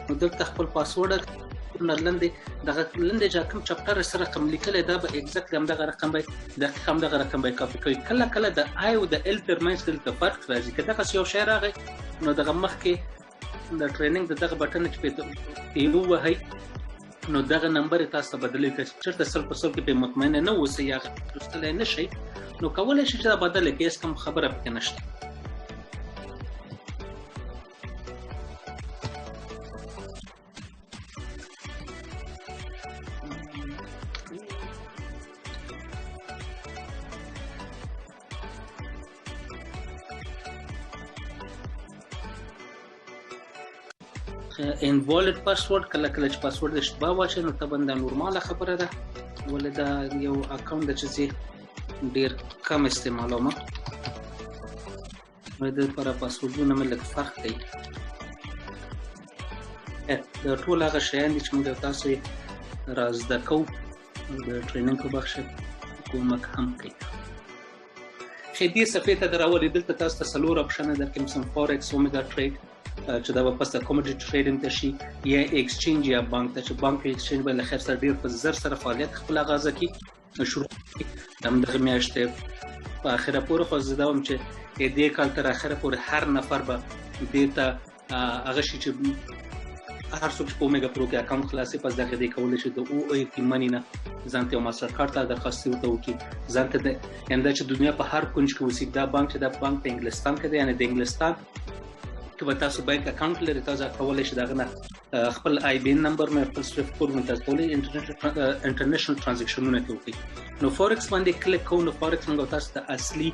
نو دلته خپل پاسورډ لاندې دغه لاندې چې کوم چپټر سره رقم لیکل دا به ایگزیکټلی همدغه رقم به دقیق همدغه رقم به کاپي کوي. کله کله د آی او د ال ترمنځ دلته فرق راځي. که دغه یو شی راغی نو دغه مخکې د ټریننګ دغه بټن چې په یو وهي نو دغه نمبر تاسو بدلې کړئ. چېرته 100% کې په مطمئن نه اوسئ یا غوښتل نه شي نو کولای شي چې دا بدل کړئ. هیڅ کوم خبره پکې نشته. invalid پاسورډ کله کله چې پاسورډ اشتباه واچي نو طبعا دا نورماله خبره ده ولې دا یو اکاونټ د چې ډیر کم استعمالوم نو د لپاره پاسورډونه مې لږ فرق کوي. دا ټول هغه شیان دي چې موږ تاسو یې را زده کوو د ټریننګ په بخش کومک هم کوي. دې صفحې ته راولئ. دلته تاسو ته 4 اپشنونه درکوم سم فورکس اومیګا ټریډ چې دا په پسته کوموډیټي ټریډینګ ته شي یا ایکسچینج یا بانک ته چې بانک ایکسچینج به له خیر سره ډیر په زر سره فعالیت خپل آغاز کړي. شروع همدغه میاشتې په اخره پورې خو زه دا وایم چې دې کال تر اخره پورې هر نفر به دې ته هغه شي چې هر څوک په اومیګا پرو کې اکاونټ خلاصي پس دغه دې کولای شي د او ای پی منی نه ځانته یو ماستر کارت ته درخواست وکړي. ځانته د انده چې دنیا په هر کونج کې وسی دا بانک چې دا بانک په انګلستان کې دی یعنی د انګلستان که به تاسو بانک اکاونټ لرئ تاسو کولای شئ دغه نه خپل آی بی ان نمبر مې خپل سویفټ کوډ مې تاسو کولای انټرنیشنل ترانزیکشنونه کوي. نو فورکس باندې کلیک کوو نو فورکس موږ تاسو ته اصلي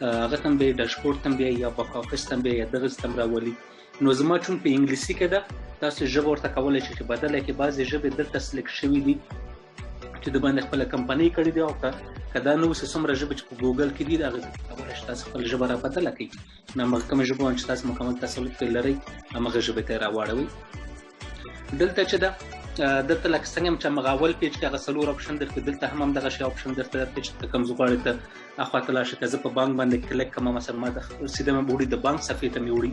هغه تم به ډاشبورډ تم به یا باک افیس تم به یا دغه تم راولي. نو زما چون په انګلیسي کې ده تاسو ژبه ورته کولای شئ چې بدله کې بعضې ژبې دلته سلیکټ شوي دي چې د باندې خپل کمپنۍ کړې دي او کدا نو څومره ژبه چې په ګوګل کې دي هغه کولای شئ تاسو خپل ژبه را بدله کړئ. نو هغه کوم ژبه چې تاسو مکمل تسلط پرې لرئ هغه ژبه ته راوړئ. دلته چې ده دلته لکه څنګه چې مغاول پیج کې هغه 4 اپشن درته دلته هم دغه شی اپشن درته چې کوم زغړی ته اخواته لاشه که زه په بانک باندې کلیک کوم مثلا ما د سیده مې وړي د بانک صفحې ته مې وړي.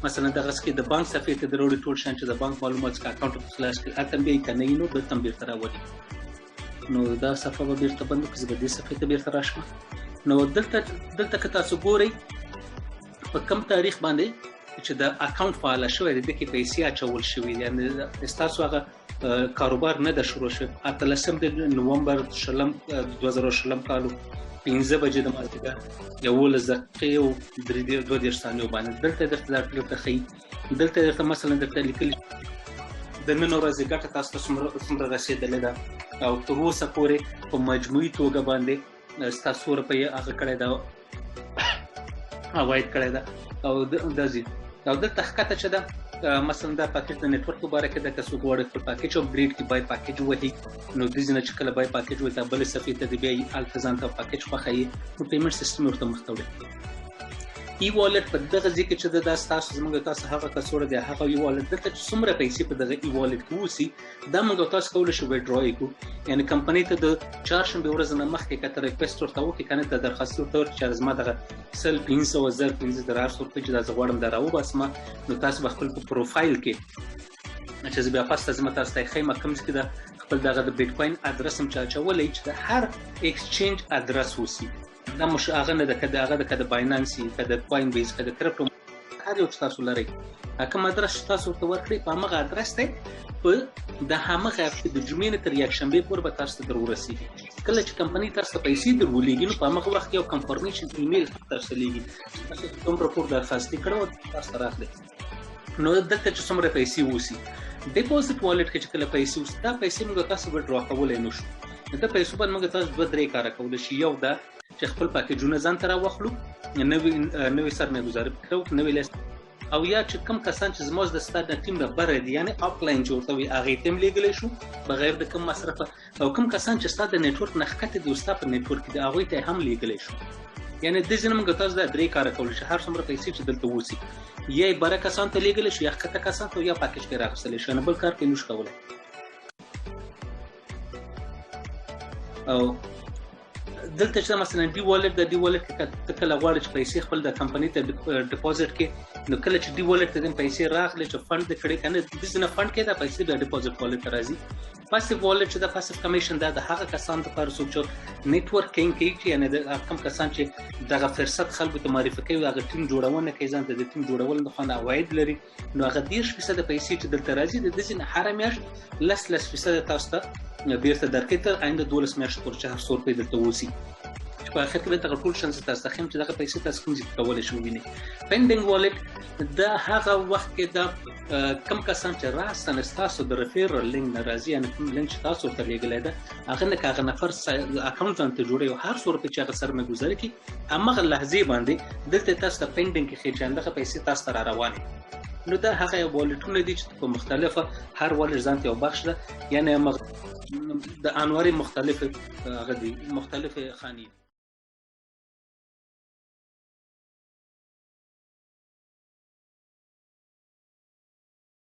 مثلا دغه سکه د بانک صفحې ته دروړي ټول شان چې د بانک معلومات څخه اکاونټ خلاص کړي اته به کنه نو دلته بیرته راوړي. نو دا صفحه به بیرته بند کړئ. زه به دې صفحې ته بیرته راشم. نو دلته که تاسو ګورئ په کوم تاریخ باندې چې د اکاونټ فعال شوی دی د کې پیسې اچول شوی دي یعنی تاسو هغه کاروبار نه د شروع شو 13 نومبر 2020 کال 15 بجې د مازدیګر 11:02 ثانیو باندې دلته درته درته خي دلته درته مثلا درته لیکل د نن ورځې ګټه تاسو څومره رسیدلې ده او تر اوسه پورې په مجموعي توګه باندې تاسو روپۍ هغه کړی دا اوایډ کړی دا او دځي او د تحقیقات چې دا مثلا دا پاکیج د نتورک مبارک ده که څوک غواړي خپل پاکیج اپګریډ کړي بای پاکیج وهي نو د ځینې چې کله بای پاکیج وي دا بل صفحې ته دی بیا التزام ته پاکیج خوښي نو پیمنټ سیستم ورته مختوي. ای والټ په دغه ځکه چې د تاسو زموږ تاسو هغه کڅوړه دی هغه ای والټ دلته څومره پیسې په دغه ای والټ کې وسی دا موږ تاسو کولای شو وډرای کو یعنی کمپنۍ ته د چهارشنبه ورځ نه مخکې کتر ریکوست ورته وکړي کنه ته درخواست ورته چې زما دغه 500,000 درار ورته چې دا زغړم دراو بس ما نو تاسو خپل په پروفایل کې چې بیا پاسته زما تاسو ته خیمه کوم څه دا خپل دغه د بیت کوین ادرس هم چاچولې چې هر ایکسچینج ادرس وسی دا مش هغه نه د کده هغه د کده باینانسي کده کوین بیس کده کرپټو هر یو تاسو لري کوم ادرس تاسو ته ورکړي په هغه ادرس ته په د هغه هفته د جمعې نه تر یک شنبه پورې به تاسو ته ورسیږي. کله چې کمپنۍ تاسو ته پیسې درولېږي نو په هغه وخت یو کنفرمیشن ایمیل تاسو لېږي تاسو کوم راپور درخواست کړو تاسو راغلي نو دلته چې څومره پیسې وسی ډیپوزټ والټ کې چې کله پیسې وسی دا پیسې موږ تاسو به ډرا کولای نشو دا پیسې باندې موږ تاسو 2-3 کار کولای شي. یو دا چې خپل پاکیجونه ځان ته راوخلو نوې سرمایه‌ګذاري کړو نوې لیست او یا چې کوم کسان چې زموږ د ستاد ټیم نه بره دي یعنی آفلاین جوړته وي هغه تیم لګلې شو بغیر د کوم مصرف او کوم کسان چې ستاد نتورک نه ښکته دي ستاد په نتورک دی هغه ته هم لګلې شو یعنی د ځینې موږ تاسو د 3 کار کول شي هر څومره پیسې چې دلته وسی یا بره کسان ته لګلې شو یا ښکته کسان ته یا پاکیج کې راغستل شي نه بل کار کې نشو کولای. او دلته چې مثلا دی والټ د دی والټ کې کله غواړي چې پیسې خپل د کمپنۍ ته ډیپوزټ کې نو کله چې دی والټ ته د پیسې راغلي چې فند کړي کنه د بزنس فند کې د پیسې د ډیپوزټ والټ ته راځي پاسیو والټ چې د پاسیو کمیشن د هغه کسان لپاره چې نیټورکینګ کوي چې یعنی د کوم کسان چې دغه فرصت خلکو ته معرفي کوي هغه ټیم جوړونه کوي ځان ته د ټیم جوړول نه خو نه عواید لري نو هغه 10% پیسې چې دلته راځي د دې هر میاشت لس تاسو ته بیرته درکې تر آینده 12 میاشتې پورې چې هر څور په دلته وسی په اخر کې به ټول شانس تاسو خیم چې دغه پیسې تاسو کوم ځای کولای شو ویني پینډینګ والټ د هغه وخت کې د کم کسان چې راستنه تاسو د ریفرل لینک ناراضي ان کوم لینک تاسو ته لګلای دا هغه نه کاغه نفر اکاونټ ته جوړي او هر څور په چې هغه سرمه گذاري کی امغه لحظه باندې دلته تاسو ته پینډینګ کې خېچانده پیسې تاسو ته روانه نو دا هغه والټونه دي چې په مختلفه هر والټ ځان ته یو بخش ده یعنی د انواري مختلفه غدي مختلفه خاني